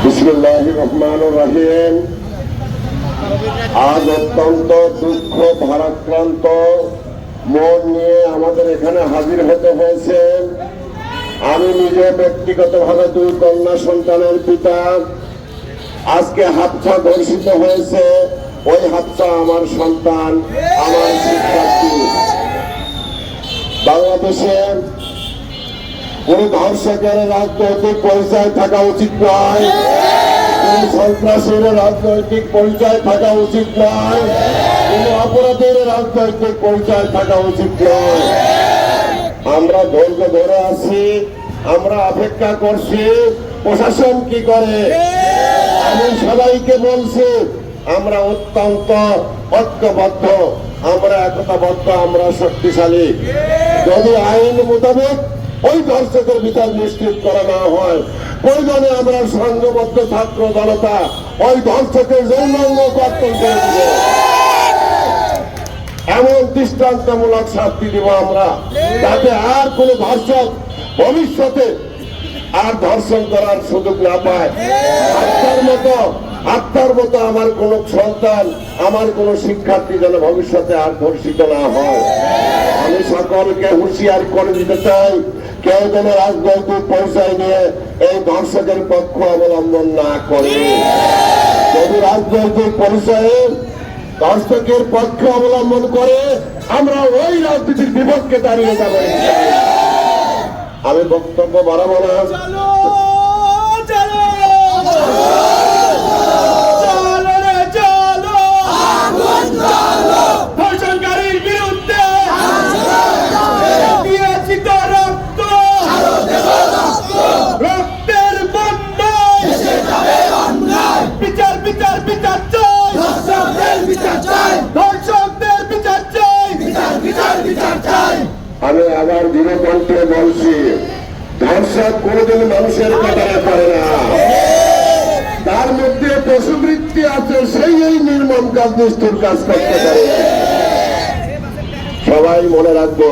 বিসমিল্লাহির রহমানির রহিম। আজ অত্যন্ত দুঃখ ভারাক্রান্ত মন নিয়ে আমাদের এখানে হাজির হতে হয়েছে। আমি নিজে ব্যক্তিগতভাবে দুই কন্যা সন্তানের পিতা। আজকে হাতছা ধর্ষিত হয়েছে। ওই হাতছা আমার সন্তান, আমার শিক্ষার্থী। বাংলাদেশে কোন ধর্ষকের রাজনৈতিক পরিচয় থাকা উচিত নয়, কোন সন্ত্রাসীর রাজনৈতিক পরিচয় থাকা উচিত নয়, কোন অপরাধীর রাজনৈতিক পরিচয় থাকা উচিত নয়। আমরা ধৈর্য ধরে আছি, আমরা অপেক্ষা করছি প্রশাসন কি করে। আমি সবাইকে বলছি, আমরা অত্যন্ত ঐক্যবদ্ধ, আমরা একতাবদ্ধ, আমরা শক্তিশালী। যদি আইন মোতাবেক ওই ধর্ষকের বিচার নিশ্চিত করা না হয়, প্রয়োজনে আমরা সংঘবদ্ধ ছাত্র জনতা ওই ধর্ষকের যৌনাঙ্গ কর্তন করে দিব, এমন দৃষ্টান্তমূলক শাস্তি দিব আমরা, যাতে আর কোন ধর্ষক ভবিষ্যতে আর ধর্ষণ করার সুযোগ না পায়। আত্মার মতো আমার কোন সন্তান, আমার কোন শিক্ষার্থী যেন ভবিষ্যতে আর ধর্ষিত না হয়। আমি সকলকে হুঁশিয়ার করে দিতে চাই, কেউ যেন রাজনৈতিক পরিচয় নিয়ে এই ধর্ষকের পক্ষ অবলম্বন না করে। যদি রাজনৈতিক পরিচয়ে ধর্ষকের পক্ষ অবলম্বন করে, আমরা ওই রাজনীতির বিপক্ষে দাঁড়িয়ে যাব। আমি বক্তব্য বাড়াবো না। আমি আবার দৃঢ় কণ্ঠে বলছি, ধর্ষক কোনদিন মানুষের কাতারে পারে না। তার মধ্যে পশুবৃত্তি আছে, সেই এই নির্মম কাজ, নিষ্ঠুর কাজ করতে পারে। সবাই মনে রাখবো,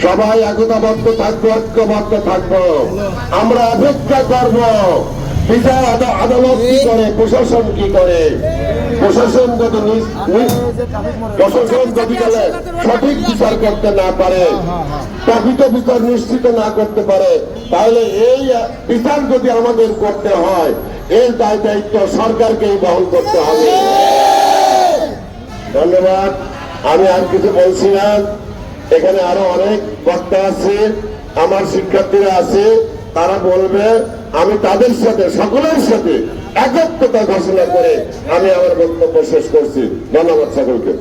সবাই একতাবদ্ধ থাকবো, ঐক্যবদ্ধ থাকবো। আমরা অপেক্ষা করব বিচার আদালত কি করে, প্রশাসন কি করে। প্রশাসন যদি গেলে সঠিক বিচার করতে না পারে, প্রকৃত বিচার নিশ্চিত না করতে পারে, তাহলে এই বিচার যদি আমাদের করতে হয়, এর দায় দায়িত্ব সরকারকেই বহন করতে হবে। ধন্যবাদ। আমি আর কিছু বলছি না। এখানে আরো অনেক বক্তা আছে, আমার শিক্ষার্থীরা আছে, তারা বলবে। আমি তাদের সাথে, সকলের সাথে একত্রতা ঘোষণা করে আমি আমার বক্তব্য শেষ করছি। ধন্যবাদ সকলকে।